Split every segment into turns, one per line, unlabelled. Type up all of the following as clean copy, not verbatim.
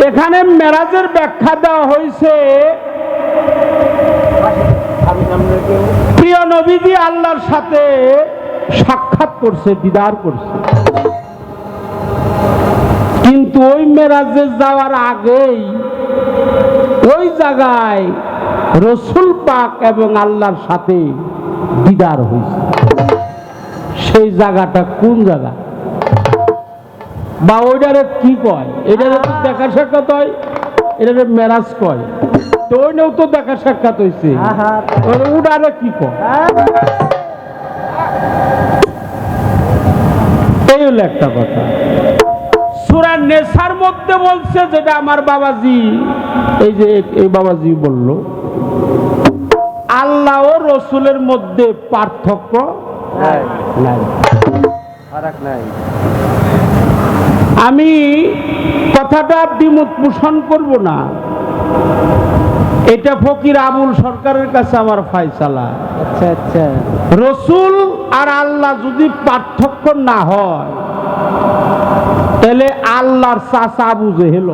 এখানে মেরাজের ব্যাখ্যা দেওয়া হয়েছে, প্রিয় নবীজি আল্লাহর সাথে সাক্ষাৎ করছে, দিদার করছে, কিন্তু ওই মেরাজে যাওয়ার আগেই ওই জায়গায় রসুল পাক এবং আল্লাহর সাথে দিদার হয়েছে। সেই জায়গাটা কোন জায়গা বা ওইটারে কি কয়? এটারে তো দেখা সাক্ষাৎ হয়, এটারে মেরাজ কয়, তো ওইটাও তো দেখা সাক্ষাৎ হয়েছে, ওটারে কি কয়? এই হলো একটা কথা। সূরা নেসার মধ্যে বলছে, যেটা আমার বাবাজি, এই যে এই বাবাজি বলল, আল্লাহ ও রসুলের মধ্যে পার্থক্য নাই। আমি কথাটা দ্বিমত পোষণ করব না, এটা ফকির আবুল সরকারের কাছে আমার ফায়সালা। আচ্ছা আচ্ছা, রসুল আর আল্লাহ যদি পার্থক্য না হয়, তাহলে আল্লাহর চাচা আবু জেহেল।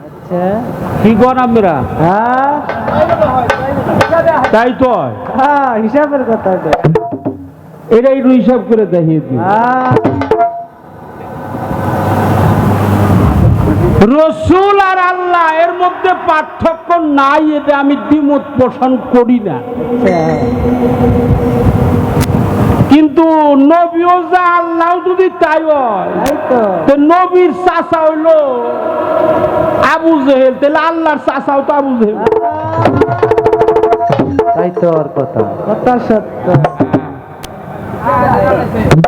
আচ্ছা, কি কর আমরা? তাই তো হিসাবের কথা, এটা একটু হিসাব করে দেখিয়ে দিই। রসুল আর আল্লাহ এর মধ্যে পার্থক্য নাই, এটা আমি দ্বিমত পোষণ করি না। কিন্তু নবীও যা, আল্লাহ যদি তাই হয়, তো নবীর চাচা হইল আবু জেহেল, তাহলে আল্লাহর চাচাও তো আবু জেহেল। তাই তো আর কথা, কথা সত্য,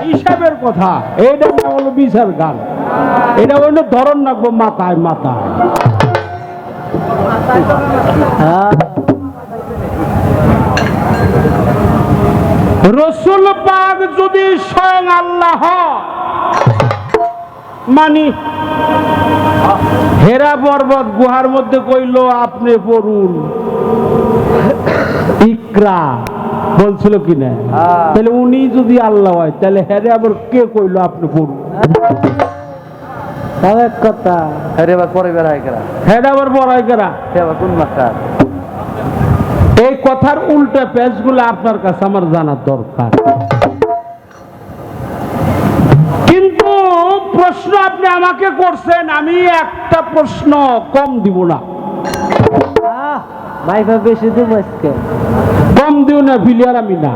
হিসাবের কথা। এটা হলো বিচার গান, এটা হইল ধরন রাখবো মাথায় মাথায়। রসুল পাক যদি স্বয়ং আল্লাহ, মানি হেরা পর্বত গুহার মধ্যে কইল আপনি পড়ুন ইকরা, বলছিল কিনা? তাহলে উনি যদি আল্লাহ হয়, তাহলে হেরে আবার কে কইল আপনি পড়ুন? কথা হেরে আবার পরে বেড়ায় করা, হেরে আবার বড়াই করা, কোন মাস্টার? এই কথার উল্টা পেজগুলো আপনার কাছে আমার জানার দরকার। কিন্তু প্রশ্ন আপনি আমাকে করছেন, আমি একটা প্রশ্ন কম দিব না। বেশি দিব, কম দিও না, ফিলিয়ার আমি না।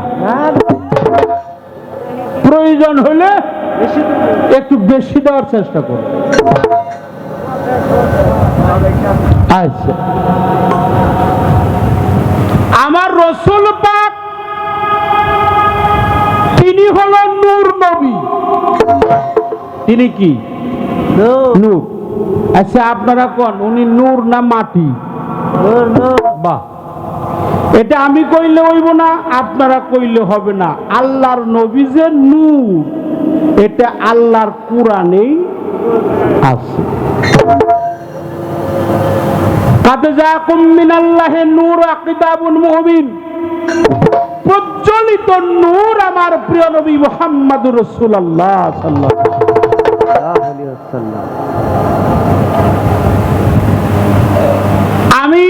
প্রয়োজন হলে একটু বেশি দেওয়ার চেষ্টা করব। আচ্ছা, আমার রসুল পাক তিনি হলেন নূর নবী। তিনি কি? নূর। আচ্ছা, আপনারা কোন উনি নূর না মাটি? বাহ, এটা আমি কইলে হইব না, আপনারা কইলে হবে না। আল্লাহর নবী যে নূর, এটা আল্লাহর কোরআনেই আছে। প্রজ্বলিত নূর আমার প্রিয় নবী মুহাম্মদুর রাসূলুল্লাহ সাল্লাল্লাহু আলাইহি ওয়াসাল্লাম। আমি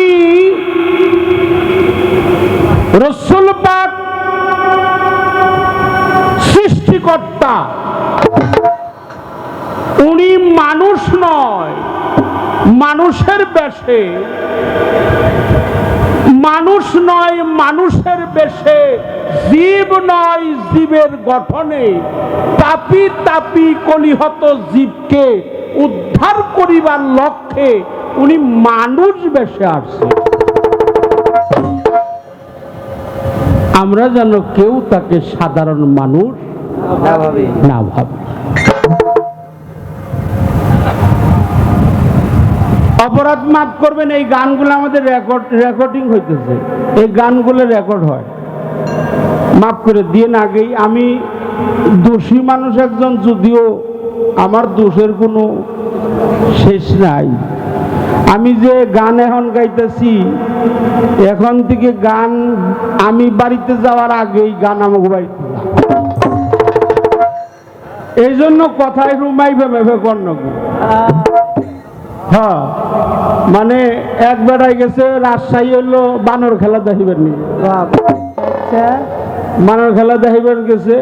রাসূল পাক সৃষ্টিকর্তা, উনি মানুষ নয়, মানুষের বেশে, মানুষ নয় মানুষের বেশে, জীব নয় জীবের গঠনে, তাপি তাপি কলিহত জীবকে উদ্ধার করিবার লক্ষ্যে উনি মানুষ বেশে আসছে। আমরা যেন কেউ তাকে সাধারণ মানুষ না ভাবি। অপরাধ মাফ করবেন, এই গানগুলো আমাদের রেকর্ডিং হইতেছে, এই গানগুলো রেকর্ড হয়, মাফ করে দিয়ে। আগেই আমি দোষী মানুষ একজন, যদিও আমার দোষের কোনো শেষ নাই, আমি যে গান এখন গাইতেছি, এখন থেকে গান আমি বাড়িতে যাওয়ার আগেই গান আমাকে বাড়িতে যা। এই জন্য কথায় রুমাইবে ভেবে কর্ণ। হ্যাঁ, মানে এক বেড়াই গেছে রাজশাহী হলো বানর খেলা দেখিবেন নি, বানর খেলা দেখাইবার গেছে।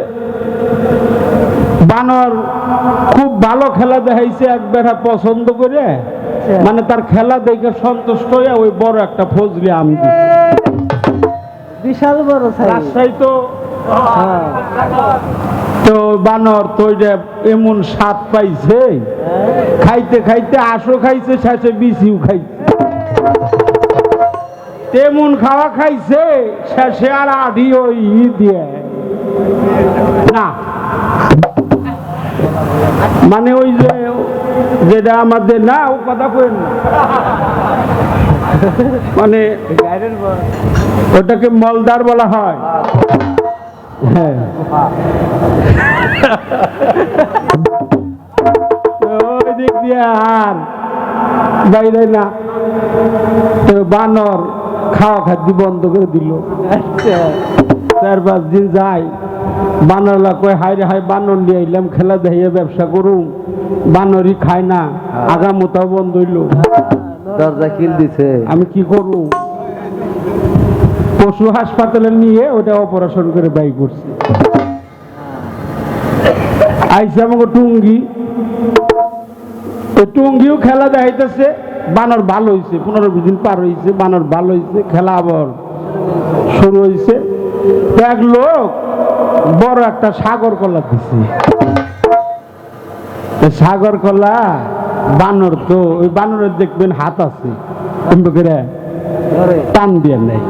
বানর খুব ভালো খেলা দেখাইছে, এক বেড়া পছন্দ করে, মানে তার খেলা দেখে সন্তুষ্ট হয়ে ওই বড় একটা ফজলি আম দিছে,
বিশাল বড়
রাজশাহী তো। তো বানর তো এমন স্বাদ পাইছে, খাইতে খাইতে আশো খাইছে, শেষে বিচিও খাইছে, তেমন খাওয়া খাইছে শেষে আর আড়ি ওই দিয়ে না, মানে ওই যে যেটা আমাদের না ও কথা কই না, মানে ওটাকে মলদার বলা হয়। হ্যাঁ, ওই দিক দিয়ে আর বাইরে না, তো বানর খাওয়া খাদ্য বন্ধ করে দিল। 4-5 দিন যায়, বানরলা কয় হাই রে হাই, বানর নিয়ে আইলাম খেলা দেখিয়ে ব্যবসা করুম, বানরই খায় না, আগামোটাও বন্ধ হইল,
দরজা কিল দিছে,
আমি কি করব? পশু হাসপাতালে নিয়ে ওটা অপারেশন করে বাই করছি। আইসা আমাকে টুঙ্গি, টুঙ্গিও খেলা দেখাইতেছে, বানর ভালো হয়েছে, 15-20 দিন পার হয়েছে, বানর ভালো হয়েছে, খেলা আবার শুরু হয়েছে। এক লোক বড় একটা সাগর কলা দিছে, সাগর কলা বানর তো ওই বানরের দেখবেন হাত আছে, টান দিয়ে নেই,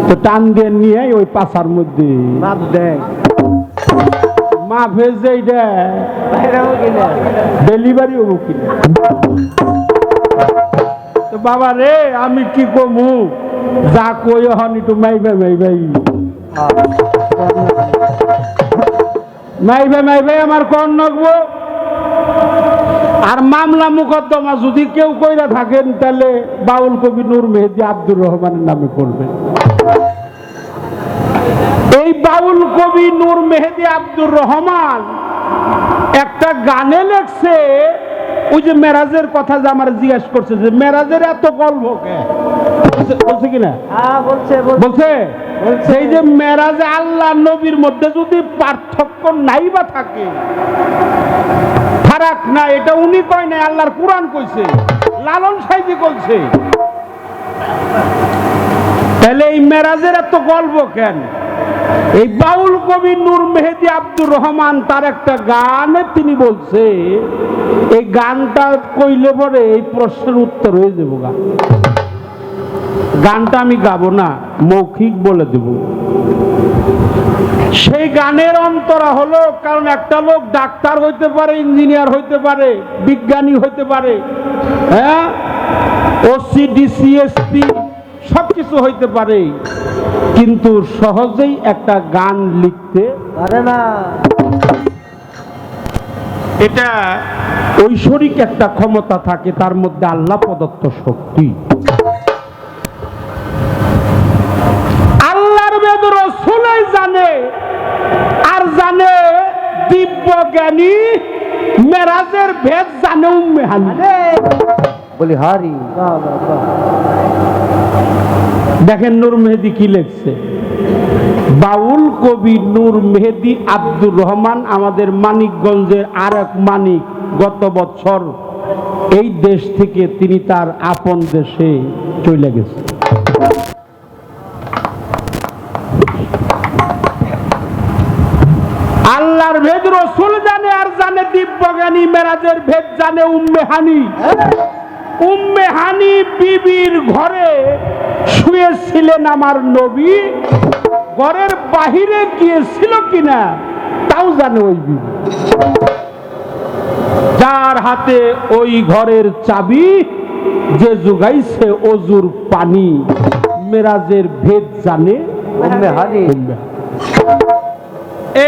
তো টান দিয়ে নিয়ে ওই পাশার মধ্যে
মাপ দেয়,
মাপ হয়েছে এইটা ডেলিভারি হবো কিনা। তো বাবা রে আমি কি কমু, যা কই হন একটু মাইবে মাইবাই মাইবে মাইবাই আমার কর নগবো। আর মামলা মোকদ্দমা যদি কেউ কইরা থাকেন তাহলে বাউল কবি নূর মেহেদী আব্দুর রহমানের নামে করবেন। এই বাউল কবি নূর মেহেদী আব্দুর রহমান একটা গানে লেখছে, ওই যে মেরাজের কথা যে আমার জিজ্ঞেস করছে যে মেরাজের এত গল্প বলছে কিনা, বলছে সেই যে মেরাজে আল্লাহ নবীর মধ্যে যদি পার্থক্য নাই বা থাকে, ফারাক না, এটা উনি কয় নাই, আল্লাহর কুরআন কইছে, লালন সাইজি কইছে। তাহলে এই মেরাজের এত গল্প কেন? এই বাউল কবি নূর মেহেদী আব্দুর রহমান তার একটা গানে তিনি বলছে, এই গানটা কইলে পরে এই প্রশ্নের উত্তর হয়ে যাবো। গানটা আমি গাবো না, মৌখিক বলে দেব। সেই গানের অন্তরা হলো, কারণ একটা লোক ডাক্তার হইতে পারে, ইঞ্জিনিয়ার হইতে পারে, বিজ্ঞানী হইতে পারে, হ্যাঁ, ওসি ডিসি এসপি সবকিছু হইতে পারে, কিন্তু সহজেই একটা গান লিখতে পারে না। এটা ঐশ্বরিক একটা ক্ষমতা থাকে তার মধ্যে, আল্লাহ প্রদত্ত শক্তি। আল্লাহর বেদ রাসূলই জানে, আর জানে দিব্য জ্ঞানী, মেরাজের ভেদ জানে উম্মে হানি।
বলি হারি,
দেখেন নূর মেহেদী কি লিখছে। বাউল কবি নূর মেহেদী আব্দুর রহমান আমাদের মানিকগঞ্জের আর এক মানিক, গত বছর এই দেশ থেকে তিনি তার আপন দেশে চলে গেছে। আল্লাহর ভেদ রাসূল জানে, আর জানে দিব্যজ্ঞানী, মেরাজের ভেদ জানে উম্মে হানি। উম্মে হানি বিবির ঘরে শুয়েছিলেন আমার নবী, ঘরের বাহিরে গিয়েছিল কিনা তাও জানে ওই বিবি, যার হাতে ওই ঘরের চাবি, যে জুগাইছে অজুর পানি, মেরাজের ভেদ জানে উম্মে হানি।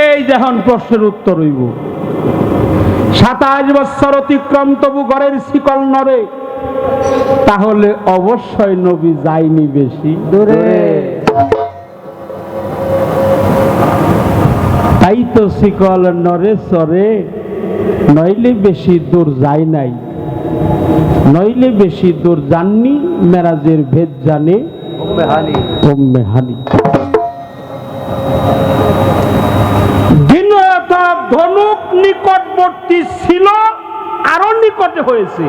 এই যখন প্রশ্নের উত্তর হইব, 27 বছর অতিক্রম তবু ঘরের শিকল নড়ে, তাহলে অবশ্যই নবী যায়নি বেশি
দূরে
তাই তো শিকল নরে সরে নইলে বেশি দূর যায় নাই, নইলে বেশি দূর যাননি, মেরাজের ভেদ জানে
উম্মে হানি
উম্মে হানি। বিনয়তা ধনুক নিকটবর্তী ছিল, আরো নিকটে হয়েছে।